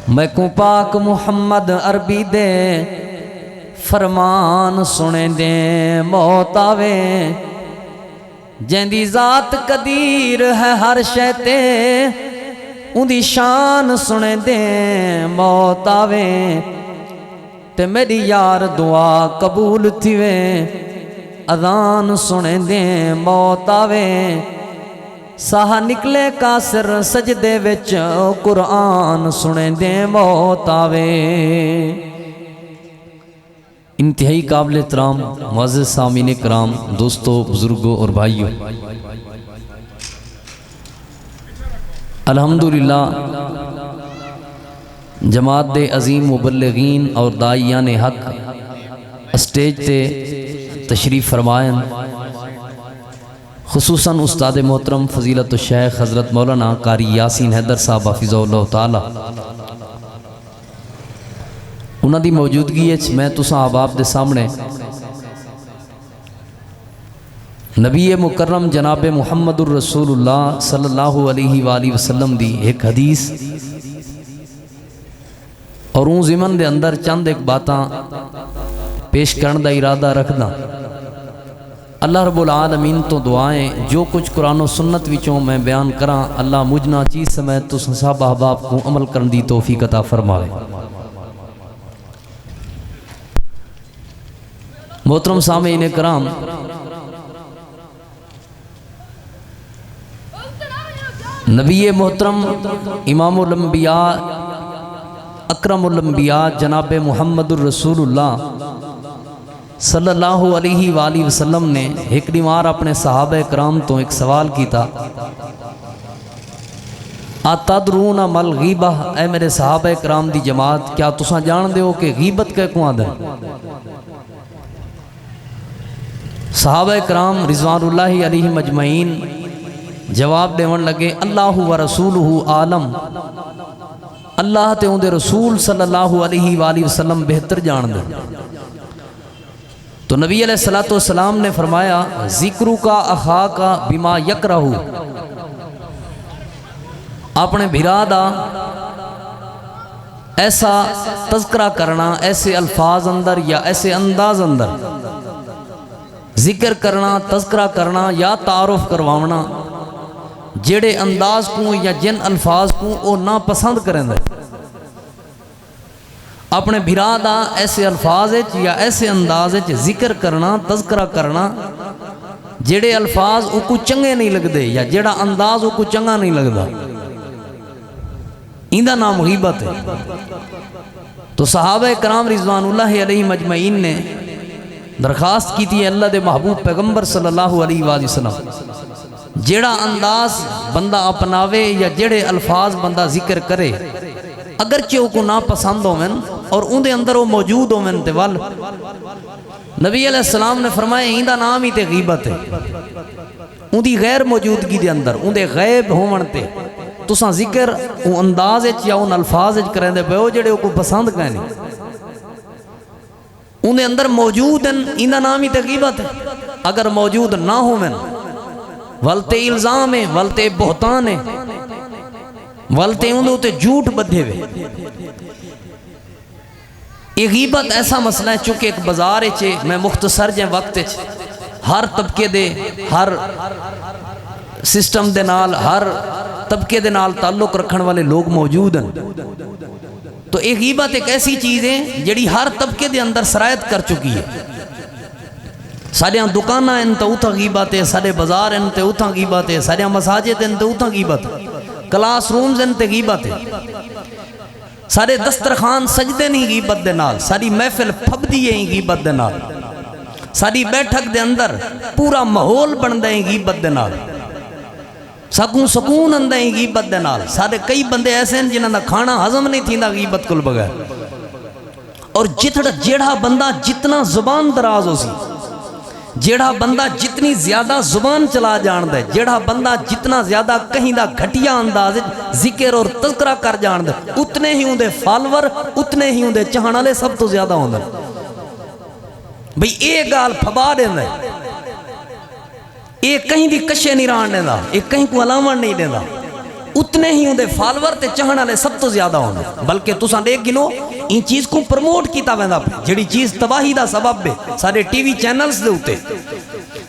میں کو پاک محمد عربی دے فرمان سنے دیں موت آوے جیندی ذات قدیر ہے ہر شے تے ان دی شان سنے دیں موت آوے تے میری یار دعا قبول تھیوے اذان سنے دیں موت آوے ساہ نکلے کاسر سجدے وچ قرآن سنے دیں موت آوے۔ انتہائی قابل احترام معزز سامعین کرام، دوستو، بزرگوں اور بھائیوں، الحمدللہ جماعت دے عظیم مبلغین اور داعیان حق اسٹیج تے تشریف فرمائیں، خصوصاً استاد محترم فضیلت الشیخ حضرت مولانا قاری یاسین حیدر صاحب حفظہ اللہ تعالی، انہاں دی موجودگی ہے میں تساں احباب دے سامنے نبی مکرم جناب محمد الرسول اللہ صلی اللہ علیہ وآلہ وسلم دی ایک حدیث اور اون ضمن دے اندر چند ایک باتاں پیش کرن دا ارادہ رکھدا۔ اللہ رب العالمین تو دعائیں جو کچھ قرآن و سنت وچوں میں بیان کراں، اللہ مجھنا چیز سمیت تو صحابہ احباب کو عمل کرن دی توفیق عطا فرمائے۔ محترم سامعین کرام، نبی محترم امام الانبیاء اکرم الانبیاء جناب محمد الرسول اللہ صلی اللہ علیہ وآلہ وسلم نے ایک دیوار اپنے صحابہ کرام تو ایک سوال کیتا، اتدرون مل غیبہ، اے میرے صحابہ کرام دی جماعت کیا تساں جان دے ہو کہ غیبت کے کو آدھے؟ صحابہ کرام رضوان اللہ علیہ مجمعین جواب دیون لگے، اللہ و رسولہ عالم، اللہ تے ان دے رسول صلی اللہ علیہ وآلہ وسلم بہتر جان دے۔ تو نبی علیہ السلام نے فرمایا، ذکرو کا اخا کا بما یکرہو، اپنے بھرا دا ایسا تذکرہ کرنا، ایسے الفاظ اندر یا ایسے انداز اندر ذکر کرنا، تذکرہ کرنا یا تعارف کروانا جڑے انداز کو یا جن الفاظ کو او نا پسند کریں دے، اپنے بھرا دا ایسے الفاظ یا ایسے انداز ذکر کرنا، تذکرہ کرنا جڑے الفاظ او کو چنگے نہیں لگ دے یا جڑا انداز او کو چنگا نہیں لگ دا، ایندہ نام غیبت ہے۔ تو صحابہ کرام رضوان اللہ علیہ مجمعین نے درخواست کی تھی اللہ دے محبوب پیغمبر صلی اللہ علیہ وآلہ وسلم، جڑا انداز بندہ اپناوے یا جڑے الفاظ بندہ ذکر کرے اگرچہ وہ کو نا پسند ہومن اور ان دے اندر وہ موجود ہومن تے وال نبی علیہ السلام نے فرمایا ایندہ نام ہی تے غیبت ہے، ان دی غیر موجودگی دے اندر ان دے غیب ہومن تے تساں ذکر ان انداز یا ان الفاظ کریں دے پہ ہو جڑے وہ کو پسند کہنے ان دے اندر موجود ہیں، ایندہ نام ہی تے غیبت ہے۔ اگر موجود نہ ہومن ولتے الزام ہے، ولتے بہتان ہے، ولتے انہوں تے جھوٹ بدھے ہوئے۔ یہ غیبت ایسا مسئلہ ہے چونکہ ایک بازار ہے، میں مختصر جائیں وقت ہے، ہر طبقے دے، ہر سسٹم دے نال، ہر طبقے دے نال تعلق رکھن والے لوگ موجود ہیں۔ تو یہ غیبت ایک ایسی چیز ہے جڑی ہر طبقے دے اندر سرایت کر چکی ہے۔ سارے دکانہ ہیں تو اتھا غیبت ہے، سارے بازار ہیں تو اتھا غیبت ہے، سارے مساجد ہیں تو اتھا غیبت ہے، کلاس رومز ہیں تو غیبت ہے، سارے دسترخوان سجدے نہیں غیبت دے نال، ساری محفل پھب دیئے ہیں غیبت دے نال، ساری بیٹھک دے اندر پورا ماحول بن دے ہیں غیبت دے نال، سکون اندے ہیں غیبت دے نال، سارے کئی بندے ایسے ہیں جنہاں دا کھانا ہضم نہیں تھیندا غیبت کل بغیر۔ اور جیڑا بندہ جتنا زبان دراز ہو سی، جیڑا بندہ جتنی زیادہ زبان چلا جان دے، جیڑا بندہ جتنا زیادہ کہیں دا گھٹیا انداز ذکر اور تذکرہ کر جان دے، اتنے ہی ہوں دے فالور، اتنے ہی ہوں دے چاہنا لے سب تو زیادہ ہوں دے۔ بھئی ایک گال پھبا دیں دے، ایک کہیں دی کشے نہیں ران دیں دا، ایک کہیں کو علامہ نہیں دیں دا، اتنے ہی اندے فالور تے چاہن والے سب تو زیادہ ہونے. بلکہ تساں دیکھ گنو ان چیز کو پروموٹ کیتا ویندا پیا جڑی چیز تباہی دا سبب ہے سارے ٹی وی چینلز دے اوتے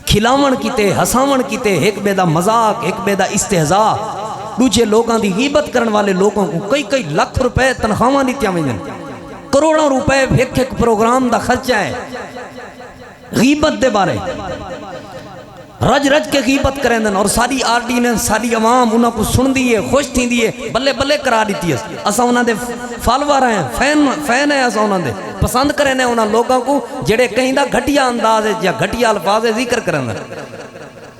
کھلاون کیتے ہساون کیتے ایک بے دا مذاق ایک بے دا استہزاء دوجے لوگاں دی غیبت کرن والے لوگوں کو کئی لاکھ روپے تنخواہاں دتیاں ویندن کروڑوں روپے ایک پروگرام دا خرچہ ہے غیبت دے بارے رج رج کے غیبت کریں دن اور ساری آرڈیننس ساری عوام انہاں کو سن دیئے خوش تھی دیئے بلے بلے کرا دیتی ہے اسا انہاں دے فالوار ہیں فین ہیں اسا انہاں دے پسند کریں ہیں انہاں لوگوں کو جڑے کہیں دا گھٹیا انداز ہے یا گھٹیا الفاظ ذکر کریں دن.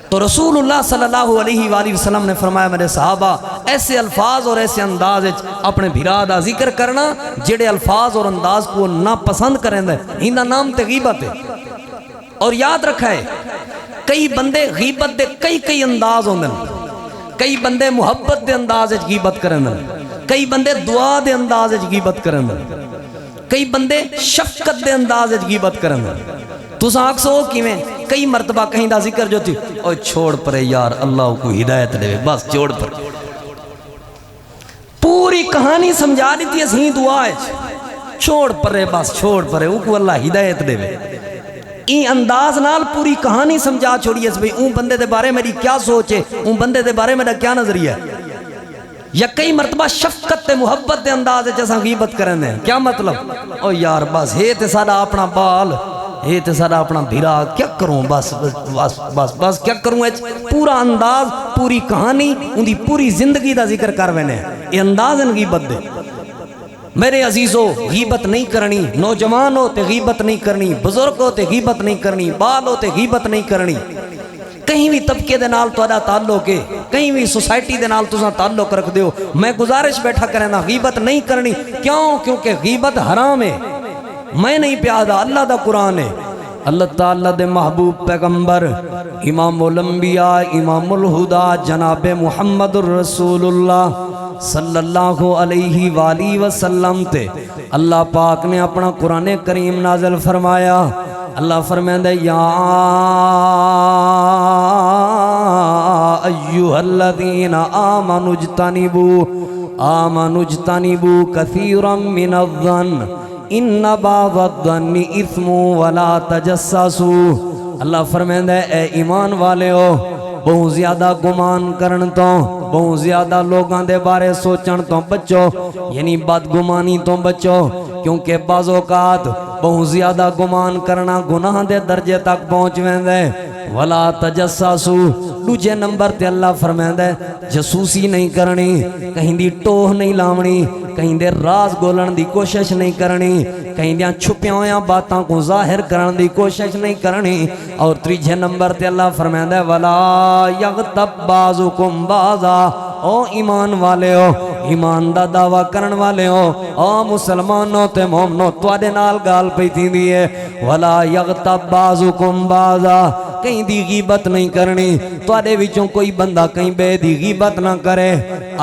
تو رسول اللہ صلی اللہ علیہ وآلہ وسلم نے فرمایا میرے صحابہ ایسے الفاظ اور ایسے انداز اپنے بھرا دا ذکر کرنا جڑے الفاظ اور انداز کو نہ پسند کریں دے ہندہ نام تے غیبت ہے. اور یاد رکھا ہے کئی بندے غیبت دے کئی انداز ہوندے کئی بندے محبت دے انداز غیبت کریں دے کئی بندے دعا دے انداز غیبت کریں دے کئی بندے شفقت دے انداز غیبت کریں دے. تساں اکسو کیویں کئی مرتبہ کہیں دا ذکر جو تھی اوہ چھوڑ پرے یار اللہ کو ہدایت دے بس چھوڑ پر پوری کہانی سمجھا دیتی ہے صحیح دعا ہے چھوڑ پرے بس چھوڑ پرے او کو اللہ ہدایت دے این انداز نال پوری کہانی سمجھا چھوڑی ہے بھئی اون بندے دے بارے میری کیا سوچ ہے اون بندے دے بارے میرا کیا نظریہ ہے. یا کئی مرتبہ شفقت تے محبت دے انداز ہے جیسا غیبت کریں دیں کیا مطلب او یار بس ہے تے سارا اپنا بال ہے تے سارا اپنا بھیرا کیا کروں بس کیا کروں پورا انداز پوری کہانی ان دی پوری زندگی دا ذکر کر وینے یہ انداز ان غیبت دے. میرے عزیزو غیبت نہیں کرنی نوجوان ہو تے غیبت نہیں کرنی بزرگ ہو تے غیبت نہیں کرنی بال ہو تے غیبت نہیں کرنی کہیں بھی طبقے دے نال توڑا تعلق ہے کہیں بھی سوسائٹی دے نال تساں تعلق رکھ دیو میں گزارش بیٹھا کریں نا غیبت نہیں کرنی کیونکہ غیبت حرام ہے میں نہیں پیادا اللہ دا قرآن ہے. اللہ تعالیٰ دے محبوب پیغمبر امام الانبیاء امام الہدا جناب محمد الرسول اللہ صلی اللہ علیہ وآلہ وسلم تے اللہ پاک نے اپنا قرآن کریم نازل فرمایا. اللہ فرمائے یا ایوہ الذین آمنوا اجتنبوا کثیرا من الظن ان بعض الظن اثم ولا تجسسوا. اللہ فرمائے اے ایمان والے ہو بہت زیادہ گمان کرن تو بہت زیادہ لوگاں دے بارے سوچن تو بچو یعنی بدگمانی تو بچو کیونکہ بعض اوقات بہت زیادہ گمان کرنا گناہ دے درجے تک پہنچ ویندے. ولا تجسسو دوجے نمبر تے اللہ فرمائے جسوسی نہیں کرنی کہیں دی ٹوہ نہیں لاونی کہیں دے راز گولن دی کوشش نہیں کرنی کہیں دیاں چھپیاں ہویاں باتاں کو ظاہر کرن دی کوشش نہیں کرنی. اور تیجے نمبر تے اللہ فرمائے ولا یغتب بعضکم بعضا او ایمان والے ہو ایمان دا دعویٰ کرن والے ہو او مسلمانوں تے مومنوں توڑے نال گال پئی تھی دیئے ولا یغتب بعضکم بعضا کہیں دی غیبت نہیں کرنی توڑے وچوں کوئی بندہ کہیں بے دی غیبت نہ کرے.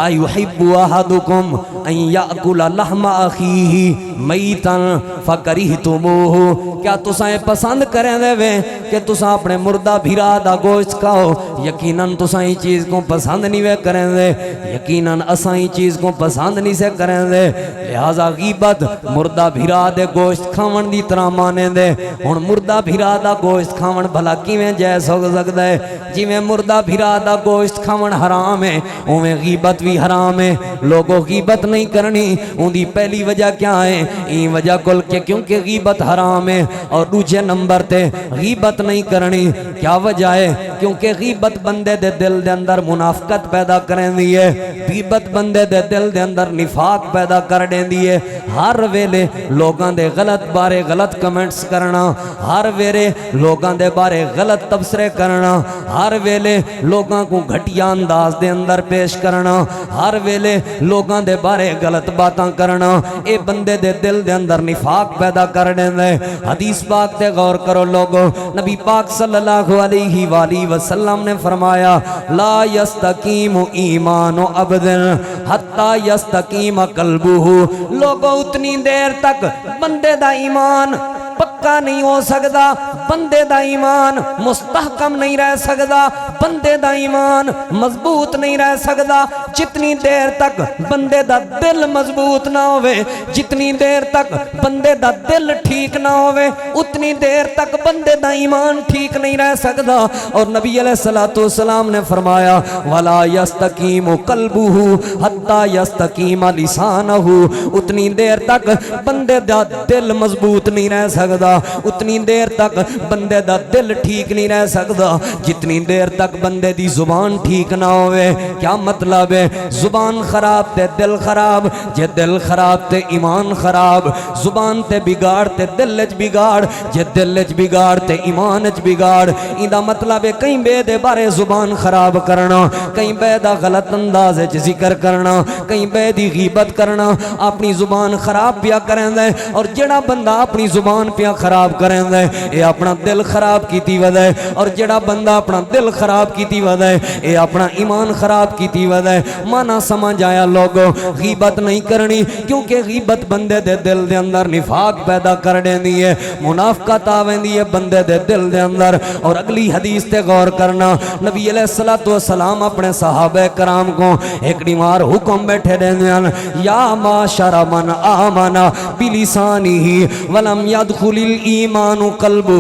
ایحب احدکم ان یاکل لحم اخیہ میتا فکرہتموہ کیا تساں پسند کریں دے وے کہ تساں اپنے مردہ بھیرا دا گوشت کھاؤ یقیناً تساں ہی چیز کو پسند نہیں وے کریں دے یقیناً اساں ہی چیز کو پسند نہیں سے کریں دے. لہذا غیبت مردہ بھیرا دے گوشت کھاون دی طرح مانے دے. ہن مردہ بھیرا دا گوشت کھاون بھلا کیویں جائز ہو سکدا ہے جویں مردہ بھیرا دا گوشت کھاون حرام ہے اوویں غیبت بھی حرام ہے. لوگوں غیبت نہیں کرنی ان دی پہلی وجہ کیا ہے این وجہ کل کہ کیونکہ غیبت حرام ہے. اور دوسرے نمبر تے غیبت نہیں کرنی کیا وجہ ہے کیونکہ غیبت بندے دے دل دے اندر منافقت پیدا کریں دی ہے غیبت بندے دے دل دے اندر نفاق پیدا کر دیں دی ہے. ہر ویلے لوگاں دے غلط بارے غلط کمنٹس کرنا ہر ویلے لوگاں دے بارے غلط تبصرے کرنا ہر ویلے لوگاں کو گھٹیا انداز دے اندر پیش کرنا ہر ویلے لوگاں دے بارے غلط باتاں کرنا اے بندے دے دل دے اندر نفاق پیدا کر دیں دے. حدیث پاک تے غور کرو لوگو نبی پاک صلی اللہ علیہ وآلہ وسلم نے فرمایا لا یستقیم ایمان عبد حتی یستقیم قلبہ. لوگو اتنی دیر تک بندے دا ایمان پکا نہیں ہو سکتا بندے دا ایمان مستحکم نہیں رہ سکدا، بندے دا ایمان مضبوط نہیں رہ سکدا جتنی دیر تک بندے دا دل مضبوط نہ ہوئے، جتنی دیر تک بندے دا دل ٹھیک نہ ہوئے اتنی دیر تک بندے دا ایمان ٹھیک نہیں رہ سکدا۔ اور نبی علیہ السلام نے فرمایا وَلَا يَسْتَقِيمُ قَلْبُهُ حَتَّى يَسْتَقِيمَ لِسَانُهُ، اتنی دیر تک بندے دا دل مضبوط نہیں رہ سکدا، اتنی دیر تک بندے دا دل ٹھیک نہیں رہ سکدا جتنی دیر تک بندے دی زبان ٹھیک نہ ہوئے۔ کیا مطلب ہے؟ زبان خراب تے دل خراب، جے دل خراب تے ایمان خراب، زبان تے بگاڑ تے دل اچ بگاڑ، جے دل اچ بگاڑ تے ایمان اچ بگاڑ۔ ایندا مطلب ہے کہیں بے دے بارے زبان خراب کرنا، کہیں بے دا غلط انداز اچ ذکر کرنا، کہیں بے دی غیبت کرنا، اپنی زبان خراب پیا کریں دے۔ اور جڑا بندہ اپنی زبان پیا خراب کریں دے اے اپنا دل خراب کیتی ودا ہے، اور جڑا بندہ اپنا دل خراب کیتی ودا ہے اے اپنا ایمان خراب کیتی ودا ہے۔ مانا سمجھ آیا لوگو، غیبت نہیں کرنی کیونکہ غیبت بندے دے دل دے اندر نفاق پیدا کر دیندی ہے، منافقت آویندی ہے بندے دے دل دے اندر۔ اور اگلی حدیث تے غور کرنا، نبی علیہ السلام اپنے صحابہ کرام کو ایک دیوار حکم بیٹھے دیندے ہیں، یا معاشر من آمن بلسانہ ولم يدخل الایمان قلبہ۔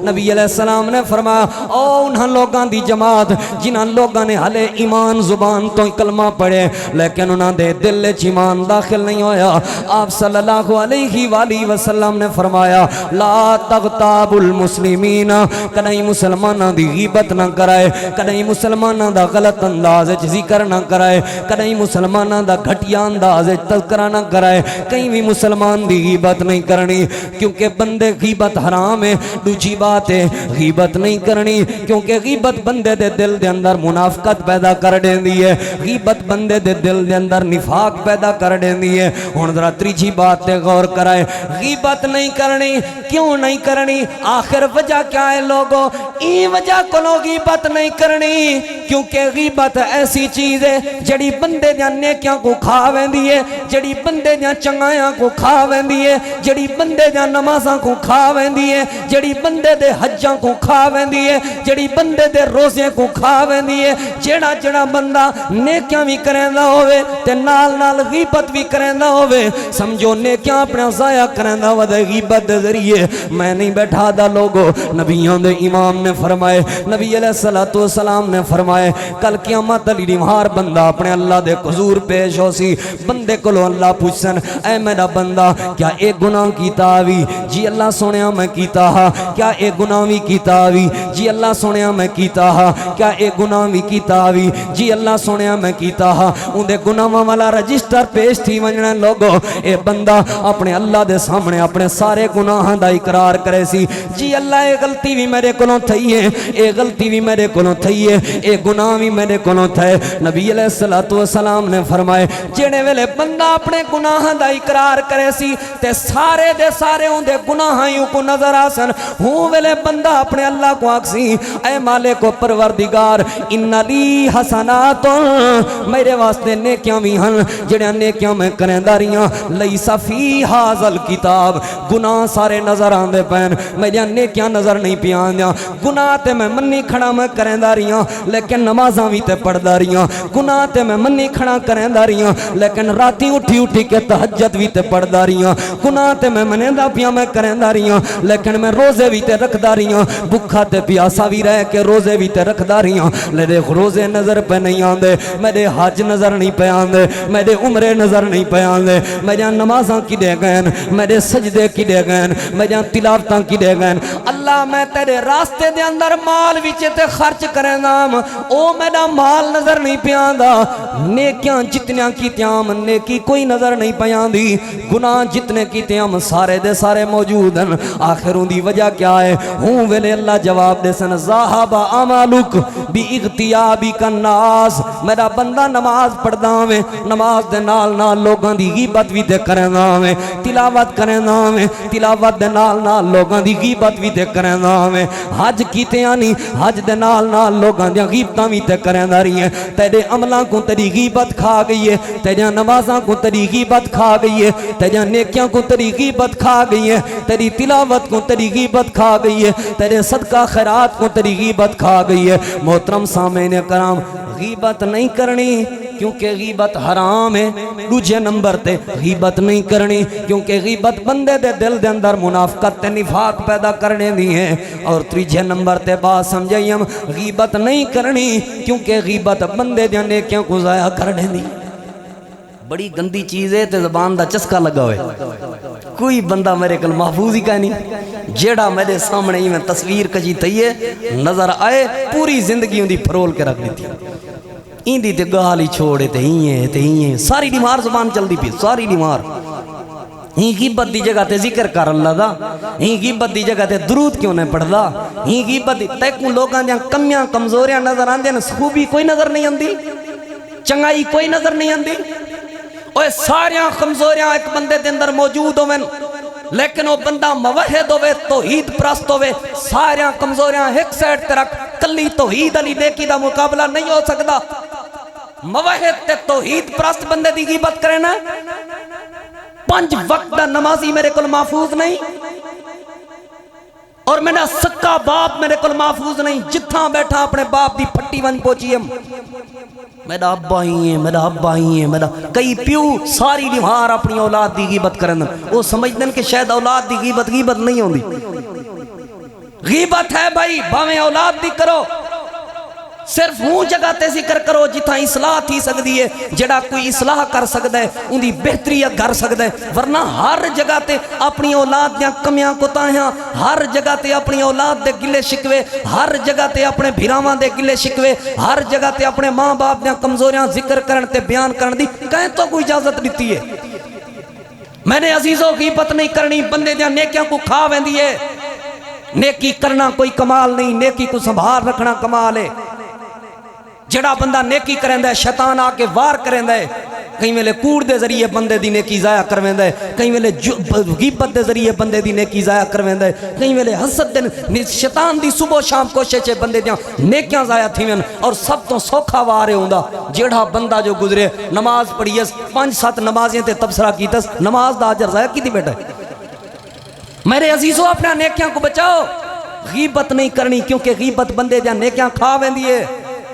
نبی علیہ السلام نے فرمایا او انہاں لوگاں دی جماعت جنہاں لوگاں نے ہلے ایمان زبان تو کلمہ پڑھے لیکن انہاں دے دل وچ ایمان داخل نہیں ہویا۔ آپ صلی اللہ علیہ وآلہ وسلم نے فرمایا لا تغتاب المسلمین، کدی مسلماناں دی غیبت نہ کرائے، کدی مسلماناں دا غلط انداز وچ ذکر نہ کرائے، کدی مسلماناں دا گھٹیا انداز وچ تذکرہ نہ کرائے، کہیں بھی مسلمان دی غیبت نہیں کرنی کیونکہ بندے غیبت حرام ہے۔ دوسری بات ہے غیبت نہیں کرنی کیونکہ غیبت بندے دے دل دے اندر منافقت پیدا کر دیندی ہے، غیبت بندے دے دل دے اندر نفاق پیدا کر دیندی ہے۔ ہن ذرا تیجی بات تے غور کرائے، غیبت نہیں کرنی کیوں نہیں کرنی؟ آخر وجہ کیا ہے لوگو؟ ای وجہ کو غیبت نہیں کرنی کیونکہ غیبت ایسی چیز ہے جڑی بندے دیاں نیکیاں کو کھا ویندی ہے، جڑی بندے دیاں چنگایاں کو کھا ویندی ہے، جڑی بندے دیاں نمازاں کو کھا ویندی ہے، جڑی بندے دے حجاں کو کھا ویندی ہے، جڑی بندے دے روزے کو کھا ویندی ہے۔ جڑا بندہ نیکیاں بھی کریندا ہوئے تے نال نال غیبت بھی کریندا ہوئے سمجھو نیکیاں اپنا ضائع کریندا ودے غیبت دے ذریعے۔ میں نہیں بیٹھا دا لوگو، نبیوں دے امام نے فرمائے، نبی علیہ السلام نے فرمائے کل قیامت علی دیوار بندہ اپنے اللہ دے حضور پیش ہو سی، بندے کولو اللہ پوچھن اے میرا بندہ کیا ایک گناہ کیتا وی؟ جی اللہ سونیا میں کیتا ہا۔ کیا ایک گناہ وی کیتا وی؟ جی اللہ سونیا میں کیتا ہا۔ کیا ایک گناہ وی کیتا وی؟ جی اللہ سونیا میں کیتا ہا۔ ان دے گناہاں والا رجسٹر پیش تھی ونجنا لوگو، اے بندہ اپنے اللہ دے سامنے اپنے سارے گناہاں دا اقرار کرے سی، جی اللہ اے غلطی بھی میرے کولوں تھئی ہے، اے غلطی بھی میرے کولوں تھئی ہے، اے گناہ بھی میرے کولوں تھے۔ نبی علیہ السلام نے فرمائے جڑے ویلے بندہ اپنے گناہاں دا اقرار کرے سی تے سارے دے سارے ان دے گناہاں یوں کو نظر آسن، ہوں ویلے بندہ اپنے اللہ کو آکسی اے مالک و پروردگار ان لی حسنات، میرے واسطے نیکیاں بھی ہن جڑیاں نیکیاں میں کرنداریاں، لیس فی ھذل کتاب، گناہ سارے نظر آندے پین میریاں نیکیاں نظر نہیں پیاندیاں، گناہ تے میں منی کھڑا میں کرنداریاں لیکن نمازاں بھی تے پڑھداریاں، گناہ تے میں منی کھڑا کرنداریاں لیکن راتی اٹھی کے تہجد بھی تے پڑھداریاں، گناہ تے میں منیندہ پیا میں کرنداریاں لیکن میں روزے بھی تے رکھداریاں، بکھا تے پیاسا بھی رہ کے روزے بھی تے رکھداریاں، میرے روزے نظر پہ نہیں آندے، میرے حج نظر نہیں پہ آندے، میرے عمرے نظر نہیں پہ آندے، میرے نمازاں کی دے گئن، میرے سجدے کی دے گئن، میرے تلاوتاں کی دے گئن۔ اللہ میں تیرے راستے دے اندر مال وچ تے خرچ کرنام، او میرا مال نظر نہیں پہ آندا، نیکیاں جتنیاں کیتیاں نیکی کوئی نظر نہیں پہ آندی، گناہ جتنے کیتیاں سارے دے سارے موجود ہیں۔ آخروں دی وجہ کیا ہے؟ ہوں ویلے اللہ جواب دے سن ذاہب عملک بی اغتیابک الناس، میرا بندہ نماز پڑھدا میں نماز دے نال نال لوگاں دی غیبت بھی تے کردا میں، تلاوت نماز کرنا میں تلاوت دے نال نال لوگاں دی غیبت بھی تے کرنا میں حج کیتیاں نہیں حج دے نال نال لوگاں دی غیبتاں بھی تے کرنا رہی ہیں تیرے عملاں کو تیری غیبت کھا گئی ہے تیرے نمازاں کو تیری غیبت کھا گئی ہے تیرے نیکیاں کو تیری غیبت کھا گئی ہے تیری تلاوت کو تیری غیبت کھا گئی ہے تیرے صدقہ خیرات کو تیری غیبت کھا گئی ہے محترم سامعین کرام غیبت نہیں کرنی کیونکہ غیبت حرام ہے دوجے نمبر تے غیبت نہیں کرنی کیونکہ غیبت بندے دے دل دے اندر منافقت تے نفاق پیدا کرنے دی ہے اور تیجے نمبر تے بات سمجھیں ہم غیبت نہیں کرنی کیونکہ غیبت بندے دے نیکیاں کو ضائع کرنے دی بڑی گندی چیز ہے تے زبان دا چسکا لگا ہوئے کوئی بندہ میرے کل محفوظ ہی کا نہیں جیڑا میرے سامنے ہی میں تصویر کجی تھی ہے نظر آئے پوری زندگی ان دی پھرول کے رکھ لیتی این دی تے گالی چھوڑے تے ہی ہیں ساری دیمار زبان چل دی پی ساری دیمار ہی غیبت دی جگہ تے ذکر کر اللہ دا ہی غیبت دی جگہ تے درود کیوں نہیں پڑھ دا ہی غیبت دی تیکوں لوگاں دیاں کمیاں کمزوریاں نظر آن دیاں خوبی کوئی نظر نہیں آندی چنگائی کوئی نظر نہیں آندی اوہ ساریاں کمزوریاں ایک بندے دے اندر موجود ہوئے لیکن وہ بندہ موحد ہوئے توحید پرست ہوئے ساریاں کمزوریاں ایک سیٹ تے رکھ کلی توحید علی نیکی دا مقابلہ نہیں ہو سکتا موحد تے توحید پرست بندے دی غیبت کرنا 5 وقت دا نمازی میرے کل محفوظ نہیں اور میں نے سکا باپ میرے کل محفوظ نہیں جتھاں بیٹھا اپنے باپ دی پھٹی ون پوچھی ہم میرا ابا ہی ہے میرا ابا ہی ہے میرا کئی پیو ساری دیوار اپنی اولاد دی غیبت کرن وہ سمجھدن کہ شاید اولاد دی غیبت نہیں ہوندی غیبت ہے بھائی باویں اولاد دی کرو صرف ہوں جگہ تے ذکر کرو جتھاں اصلاح تھی سکتی ہے جڑا کوئی اصلاح کر سکتا ہے ان دی بہتریت کر سکتا ہے ورنہ ہر جگہ تے اپنی اولاد دیاں کمیاں کوتاہیاں ہر جگہ تے اپنی اولاد دے گلے شکوے ہر جگہ تے اپنے بھیراواں دے گلے شکوے ہر جگہ تے اپنے ماں باپ دیاں کمزوریاں ذکر کرن تے بیان کرن دی کہیں تو کوئی اجازت دیتی ہے میں نے عزیزوں غیبت نہیں کرنی بندے دیاں نیکیاں کو کھا ویندی ہے نیکی کرنا کوئی کمال نہیں نیکی کو سنبھال رکھنا کمال ہے جڑا بندہ نیکی کریں ہے شیطان آ کے وار کریں ہے کہیں ویلے کوڑ دے ذریعے بندے دی نیکی ضائع کرویں ہے کہیں ویلے غیبت دے ذریعے بندے دی نیکی ضائع کرویں ہے کہیں ویلے حسد دے شیطان دی صبح شام کوشش ہے بندے دیاں نیکیاں ضائع تھیویں اور سب تو سوکھا وارے ہوندا جڑا بندہ جو گزرے نماز پڑھیس 5-7 نمازیں تے تبصرہ کیتس نماز دا اجر ضائع کیتی بیٹھا میرے عزیزوں اپنا نیکیاں کو بچاؤ غیبت نہیں کرنی کیونکہ غیبت بندے دیاں نیکیاں کھا ویندی ہے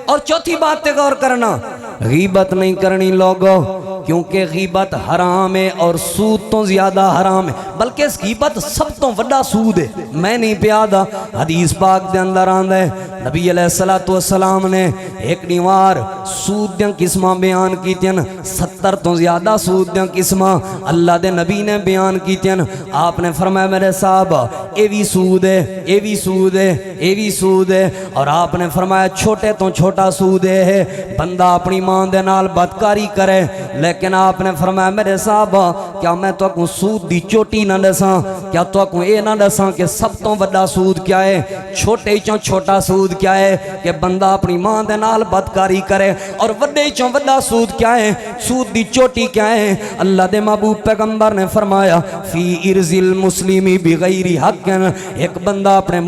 اور چوتھی بات تے غور کرنا غیبت نہیں کرنی لوگوں کیونکہ غیبت حرام ہے اور سود تو زیادہ حرام ہے بلکہ اس غیبت سب تو وڈا سود ہے میں نہیں پیادا حدیث پاک دے اندر آندہ ہے نبی علیہ السلام نے ایک نیوار سود دیاں قسمہ بیان کی تین 70 تو زیادہ سود دیاں قسمہ اللہ دے نبی نے بیان کی تین آپ نے فرمایا میرے صاحب اے بھی سود ہے اے بھی سود ہے اے بھی سود ہے اور آپ نے فرمایا چھوٹے تو چھوٹا سود ہے بندہ اپنی ماں دے نال بدکاری کرے لیکن آپ نے فرمایا میرے صاحب کیا میں تو کو سود دی چوٹی نہ دساں کیا تو کو اے نہ دساں کہ سب تو بڑا سود کیا ہے چھوٹے چوں چھوٹا سود کیا ہے کہ بندہ اپنی ماں دے نال بدکاری کرے اور وڈے چوں وڈا سود کیا ہے سود دی چوٹی کیا ہے اللہ دے محبوب پیغمبر نے فرمایا فی ارض المسلمی بغیر حق ایک بندہ اپنے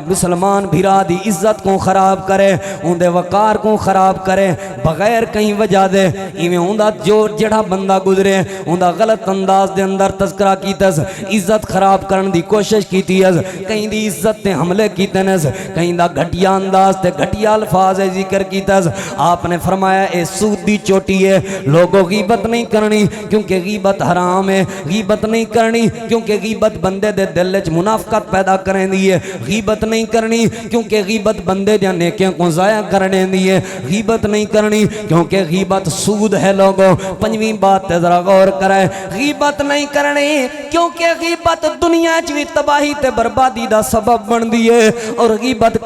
مسلمان بھیرا دی عزت کو خراب کرے ان دے وقار کو خراب کرے بغیر کہیں وجہ دے ایویں ہوندا جو جڑا بندہ گزرے ہوندا غلط انداز دے اندر تذکرہ کیتس عزت خراب کرن دی کوشش کیتی ہے کہیں دی عزت تے حملے کیتے نے کہیں دا گھٹیا انداز تے گھٹیا الفاظ ذکر کیتا آپ نے فرمایا اے سود دی چوٹی ہے لوگوں غیبت نہیں کرنی کیونکہ غیبت حرام ہے غیبت نہیں کرنی کیونکہ غیبت بندے دے دل وچ منافقت پیدا کریں دی ہے غیبت نہیں کرنی کیونکہ غیبت بندے دے نیکیاں کو ضائع کرنے دی ہے غیبت نہیں کرنی کیونکہ غیبت سود ہے لوگوں پنجویں بات تے ذرا غور کرے غیبت نہیں کرنی کیونکہ غیبت دنیا وچ وی تباہی تے بربادی دا سبب بن دی ہے اور غیبت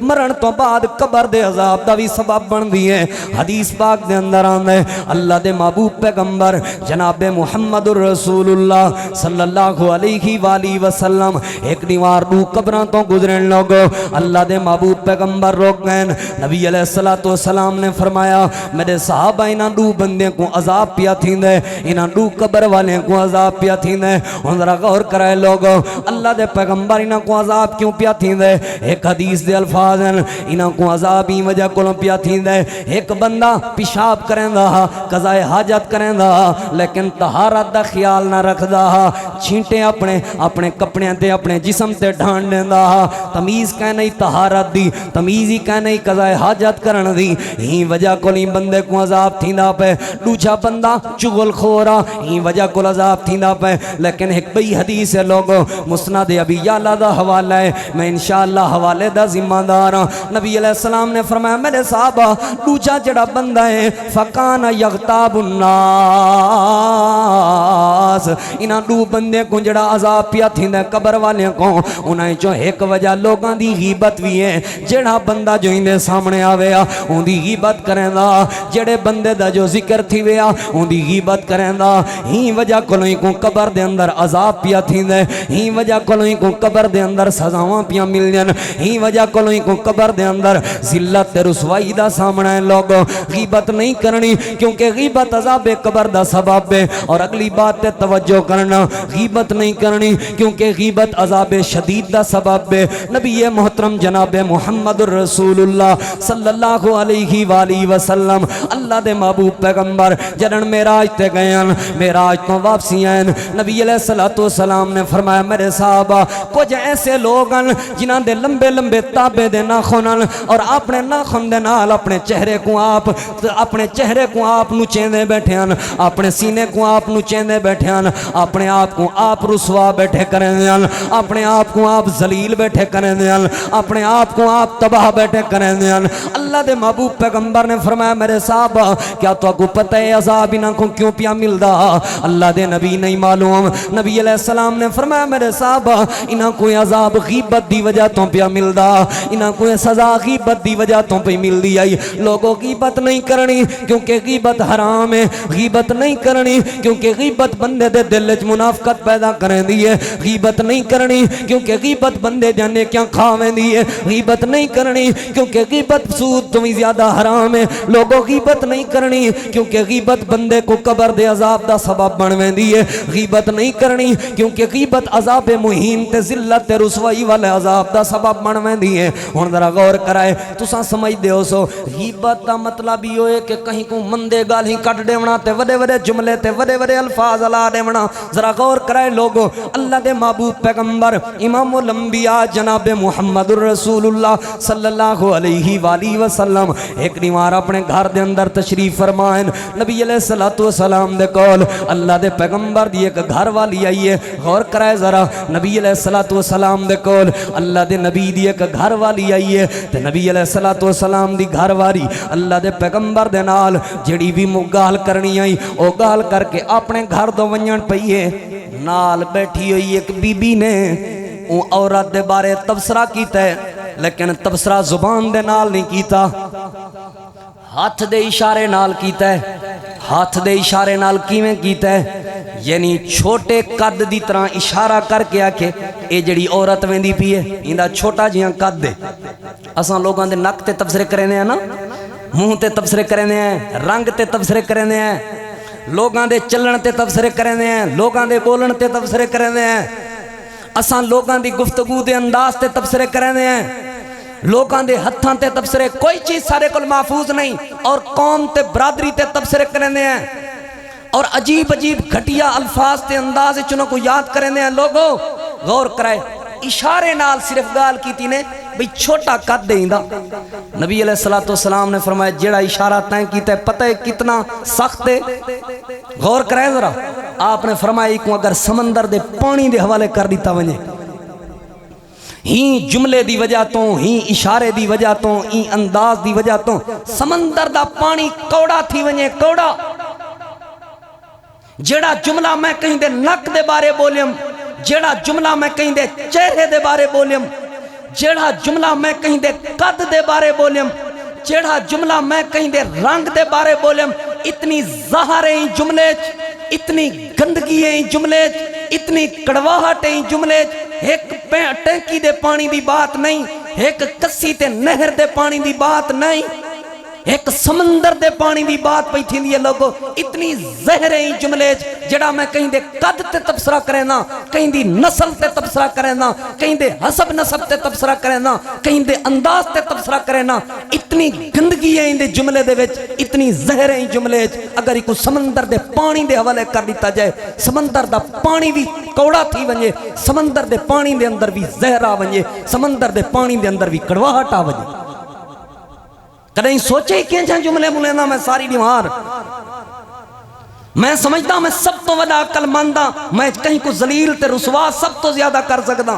مرن تو بعد قبر دے عذاب دا بھی سبب بن دی ہے حدیث پاک دے اندر آندا ہے اللہ دے محبوب پیغمبر جناب محمد الرسول اللہ صلی اللہ علیہ وآلہ وسلم ایک دیوار دو قبراں تو گزرن لوگو اللہ دے محبوب پیغمبر روک گئے نبی علیہ السلام نے فرمایا میرے صحابہ انہاں دو بندے کو عذاب پیا تھیندے انہاں دو قبر والے کو عذاب پیا تھیندا ہے ہن ذرا غور کرائے لوگو اللہ دے پیغمبر انہاں کو عذاب کیوں پیا تھیندا ہے ایک حدیث دے الفاظ ہیں انہاں کو عذاب ہی وجہ کولوں پیا تھیندا ہے ایک بندہ پیشاب کریندا قضاء حاجت کریندا لیکن طہارت دا خیال نہ رکھدا چھینٹے اپنے کپڑیاں تے اپنے جسم تے ڈھان دیندا تمیز کہ نہیں طہارت دی تمیز ہی کہ نہیں قضاء حاجت کرن دی ہی وجہ کولی بندے کو عذاب تھیندا پے دوجا بندہ چغل خورا ہی وجہ کو عذاب تھیندا پے لیکن ایک بئی حدیث ہے لوگو مسند ابی یعلا دا حوالہ ہے میں انشاءاللہ حوالے دا ذمہ دار ہاں نبی علیہ السلام نے فرمایا میرے صحابہ دوجا جڑا بندہ ہے فکان یغتاب الناس انہاں دو بندے کو جڑا عذاب پیا تھیندا قبر والے کو انہاں چوں ایک وجہ لوگاں دی غیبت بھی ہے جڑا بندہ جو اندے سامنے آویا اون دی غیبت کریندا جڑے بندے دا جو ذکر تھی ویا اون دی غیبت کریندا ہی وجہ کولوں کو قبر دے اندر عذاب پیا تھیندا ہی وجہ کولوں کو قبر دے اندر سزاواں پیا ملدیاں ہی وجہ کولوں کو قبر دے اندر ذلت تے رسوائی دا سامنا ہے لوگو غیبت نہیں کرنی کیونکہ غیبت عذاب قبر دا سبب ہے اور اگلی بات تے توجہ کرنا غیبت نہیں کرنی کیونکہ غیبت عذاب شدید دا سبب ہے نبی محترم جناب محمد رسول اللہ صلی اللہ علیہ وآلہ وسلم اللہ دے محبوب پیغمبر جنن معراج تے گئے معراج تو واپسی آئے نبی علیہ السلام نے فرمایا میرے صحابہ کچھ ایسے لوگ جنہاں دے لمبے لمبے تابے دے ناخن اور اپنے ناخن دے نال اپنے چہرے کو آپ نو چیندے بیٹھے ہیں اپنے سینے کو آپ نو چیندے بیٹھے ہیں اپنے آپ کو آپ رسوا بیٹھے کریں دے اپنے آپ کو آپ ذلیل بیٹھے کریں دے اپنے آپ کو آپ تباہ بیٹھے کریں دے اللہ دے محبوب پیغمبر نے فرمایا میرے صحابہ کیا تو کو پتہ ہے عذاب انہاں کو کیوں پیا ملدا اللہ دے نبی نہیں معلوم نبی علیہ السلام نے فرمایا میرے صحابہ انہاں کو عذاب غیبت دی وجہ تو پیا ملدا انہاں کو سزا غیبت دی وجہ تو پہ ملدی آئی لوگوں غیبت نہیں کرنی کیونکہ غیبت حرام ہے غیبت نہیں کرنی کیونکہ غیبت بندے دے دل وچ منافقت پیدا کریں دی ہے غیبت نہیں کرنی کیونکہ غیبت بندے دے نیکیاں کھاویں دی ہے غیبت نہیں کرنی کیونکہ غیبت سود تو بھی زیادہ حرام ہے لوگوں غیبت نہیں کرنی کیونکہ غیبت بندے کو قبر دے عذاب دا سبب بنویں دی ہے غیبت نہیں کرنی کیونکہ غیبت عذاب مہین تے ذلت تے رسوائی والے عذاب دا سبب بنویں دی ہے ہن ذرا غور کرائے تساں سمجھ دیو سو غیبت دا مطلب یہ ہوئے کہ کہیں کو مندے گالی کٹ دیونا تے وڈے وڈے جملے تے وڈے وڈے الفاظ الا دیونا ذرا غور کرائے لوگو اللہ دے محبوب پیغمبر امام الانبیاء جناب محمد رسول اللہ صلی اللہ علیہ وآلہ وسلم ایک دیوار اپنے گھر دے اندر تشریف فرمائیں نبی علیہ السلام دے کول اللہ دے پیغمبر دی ایک گھر والی آئی ہے غور کرائے ذرا نبی علیہ السلام دے کول اللہ دے نبی دی ایک گھر والی آئی ہے تے نبی علیہ السلام دی گھر والی اللہ دے پیغمبر دے نال جڑی بھی گال کرنی آئی او گال کر کے اپنے گھر دو ونجن پئیے نال بیٹھی ہوئی ایک بی بی نے او عورت دے بارے تبصرہ کیتا ہے لیکن تبصرہ زبان دے نال نہیں کیتا ہاتھ دے اشارے نال کیتا ہے ہاتھ دے اشارے نال کیویں کیتا ہے یعنی چھوٹے قد دی طرح اشارہ کر کے آکے اے جڑی عورت ویندی پی ہے ایندا چھوٹا جیاں قد دے اساں لوگاں دے نک تے تبصرے کرنے ہیں نا منہ تے تبصرے کرنے ہیں رنگ تے تبصرے کرنے ہیں لوگاں دے چلن تے تبصرے کرنے ہیں لوگاں دے بولن تے تبصرے کرنے ہیں اساں لوگاں دی گفتگو دے انداز تے تبصرے کرنے ہیں لوگاں دے ہتھاں تے تبصرے کوئی چیز سارے کل محفوظ نہیں اور قوم تے برادری تے تبصرے کرنے ہیں اور عجیب عجیب گھٹیا الفاظ تے انداز چنوں کو یاد کرنے ہیں لوگوں غور کرائے اشارے نال صرف گال کیتی نے بھئی چھوٹا قد دیندا نبی علیہ السلام نے فرمایا جیڑا اشارہ تائیں کیتا ہے پتہ ہے کتنا سخت ہے غور کرائے ذرا آپ نے فرمایا کو اگر سمندر دے پانی دے حوالے کر دیتا ونجے ہی جملے دی وجہ تو ہی اشارے دی وجہ تو ہی انداز دی وجہ تو سمندر دا پانی کوڑا تھی ونجے کوڑا جیڑا جملہ میں کہیں دے نک دے بارے بولیم جیڑا جملہ میں کہیں دے چہرے دے بارے بولیم جیڑا جملہ میں کہیں دے قد دے بارے بولیم جیڑا جملہ میں کہیں دے رنگ دے بارے بولیم اتنی زہر ہیں جملے اتنی گندگی ہیں جملے اتنی کڑواہٹ ہیں جملے ایک ٹینکی دے پانی دی بات نہیں ایک کسی تے نہر دے پانی دی بات نہیں ایک سمندر دے پانی دی بات پئی تھیندی ہے لوگو اتنی زہر ہے جملے جڑا میں کہیں دے قد تے تبصرہ کرے نا کہیں دی نسل تے تبصرہ کرے نا کہیں دے حسب نسب تے تبصرہ کرے نا کہیں دے انداز تے تبصرہ کرے نا اتنی گندگی ہے ان دے جملے دے وچ اتنی زہر ہے جملے اگر ایک سمندر دے پانی دے حوالے کر دیتا جائے سمندر دا پانی بھی کوڑا تھی ونجے سمندر دے پانی دے اندر بھی زہر آ ونجے سمندر دے پانی دے اندر بھی کڑواہٹ آ ونجے کدیں سوچے ہی کیا جہاں جملے ملے نا میں ساری دیوار میں سمجھتا میں سب تو وڈا عقل ماندا میں کہیں کو ذلیل تے رسوا سب تو زیادہ کر سکدا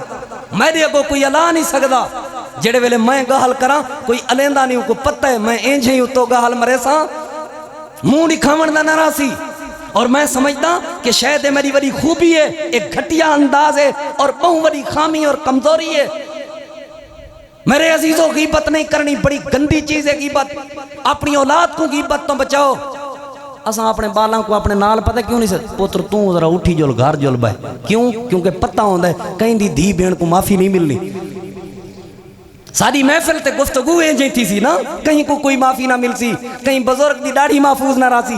میں دے کو کوئی الا نہیں سکدا جڑے ویلے میں گاہل کراں کوئی الیندا نہیں کو پتہ ہے میں انج ہی اتو گاہل مرے سا منہ دکھاون دا نہ سی اور میں سمجھتا کہ شاید میری بڑی خوبی ہے ایک گھٹیا انداز ہے اور بہت بڑی خامی اور کمزوری ہے میرے عزیزوں غیبت نہیں کرنی بڑی گندی چیز ہے غیبت اپنی اولاد کو غیبت تو بچاؤ اساں اپنے بالاں کو اپنے نال پتہ کیوں نہیں سکتے پوتر تو ذرا اٹھی جول گھر جول بھائی کیوں کیونکہ پتہ ہوندا ہے کہیں دی دھی بہن کو معافی نہیں ملنی ساری محفل تے گفتگو ہیں جی تھی سی نا کہیں کو کوئی معافی نہ مل سی کہیں بزرگ دی داڑھی محفوظ نہ راسی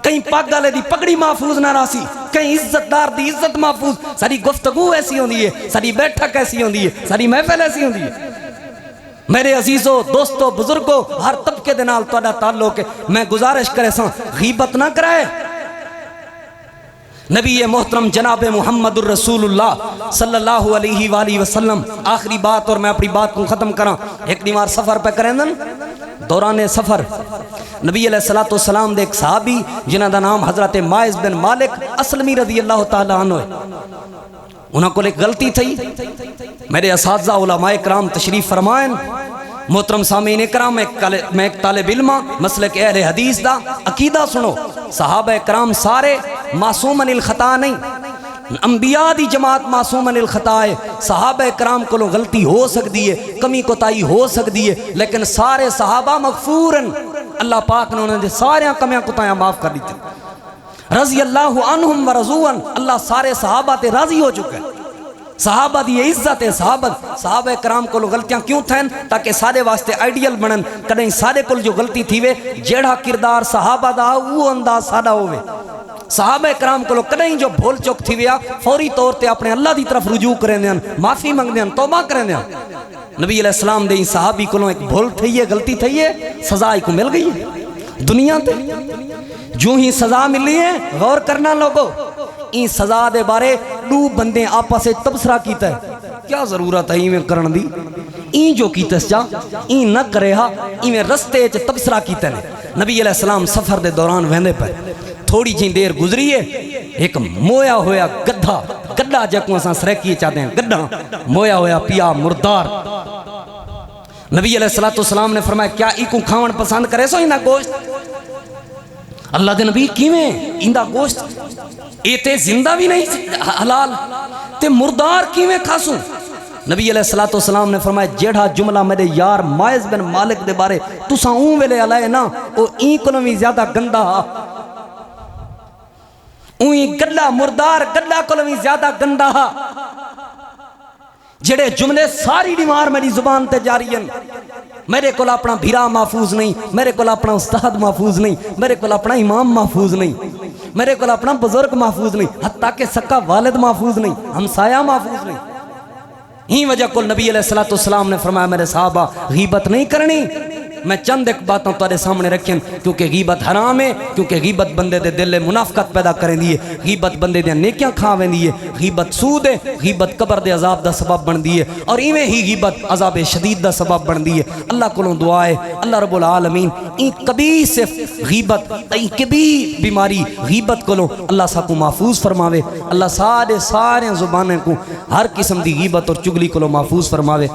کہیں پاک گالے دی پگڑی محفوظ نہ راسی کہیں عزت دار دی عزت محفوظ ساری گفتگو ایسی ہوندی ہے ساری بیٹھک ایسی ہوندی ہے ساری محفل ایسی ہوندی ہے میرے عزیزوں دوستوں بزرگوں ہر طبقے دے نال تہاڈا تعلق ہے میں گزارش کرے ساں غیبت نہ کرائے نبی محترم جناب محمد الرسول اللہ صلی اللہ علیہ وآلہ وسلم آخری بات اور میں اپنی بات کو ختم کراں ایک دیوار سفر پہ کریں دن دوران سفر نبی علیہ السلام دے ایک صحابی جنہ دا نام حضرت مائز بن مالک اسلمی رضی اللہ تعالیٰ عنہ ہے انہاں کو ایک غلطی تھی میرے اساتذہ علماء کرام تشریف فرمائیں محترم سامعین اکرام میں ایک طالب علم مسلک اہل حدیث دا عقیدہ سنو صحابہ کرام سارے معصوم عن الخطا نہیں انبیاء دی جماعت معصوم عن الخطا ہے صحابہ کرام کو غلطی ہو سکتی ہے کمی کوتاہی ہو سکتی ہے لیکن سارے صحابہ مغفورن اللہ پاک نے انہوں نے سارے کمیاں کوتاہیاں معاف کر دیتے رضی اللہ عنہم ورضوان اللہ سارے صحابہ تے راضی ہو چکے صحابہ دی عزت ہے صحابہ کرام کو غلطیاں کیوں تھیں تاکہ سارے واسطے آئیڈیل بنن کدیں سارے کو جو غلطی تھی وے جیڑا کردار صحابہ دا وہ انداز سادہ ہوئے صحابہ کرام کو کدیں جو بھول چک تھی ویا فوری طور تے اپنے اللہ دی طرف رجوع کریں دیں معافی منگ دیں توبہ کریں دیں نبی علیہ السلام دے صحابی کو ایک بھول تھی ہے غلطی تھی ہے سزا کو مل گئی ہے دنیا تے جو ہی سزا ملی ہے غور کرنا لوگو این سزا دے بارے دو بندے آپا سے تبصرہ کیتا ہے کیا ضرورت ہے ایویں کرن دی این جو کیتا ہے این نہ کرے ہا ایویں رستے چ تبصرہ کیتا ہے نبی علیہ السلام سفر دے دوران ویندے پے تھوڑی جی دیر گزری ہے ایک مویا ہویا گڈھا جکو اساں سریکی چاہتے ہیں گڈھا مویا ہویا پیا مردار نبی علیہ السلام نے فرمایا کیا ایکو کھاون پسند کرے سو اینا گوشت اللہ دے نبی کیویں ایندہ گوشت ایتے زندہ بھی نہیں حلال تے مردار کیویں کھاسوں نبی علیہ السلام نے فرمایا جیڑا جملہ میرے یار مائز بن مالک دے بارے تساں اون ویلے علائے نا او این کو بھی زیادہ گندہ ہا اون گڈھا مردار گڈھا کو بھی زیادہ گندہ ہا جڑے جملے ساری دیوار میری زبان تے جاری ہیں میرے کو اپنا بھیرا محفوظ نہیں میرے کو اپنا استاد محفوظ نہیں میرے کو اپنا امام محفوظ نہیں میرے کو اپنا بزرگ محفوظ نہیں حتیٰ کہ سکا والد محفوظ نہیں ہمسایہ محفوظ نہیں ہی وجہ کو نبی علیہ السلام نے فرمایا میرے صحابہ غیبت نہیں کرنی میں چند ایک باتوں تارے سامنے رکھیں کیونکہ غیبت حرام ہے کیونکہ غیبت بندے دے دل منافقت پیدا کریں دیئے غیبت بندے دے نیکیاں کھاویں دیئے غیبت سود ہے غیبت قبر دے عذاب دا سبب بن دیئے اور ایویں ہی غیبت عذاب شدید دا سبب بن دیئے اللہ کولوں دعا ہے اللہ رب العالمین این کبھی صرف غیبت این کبھی بیماری غیبت کولوں اللہ سا کو محفوظ فرماوے اللہ سارے زبانیں کو ہر قسم دی غیبت اور چگلی کولوں محفوظ فرماوے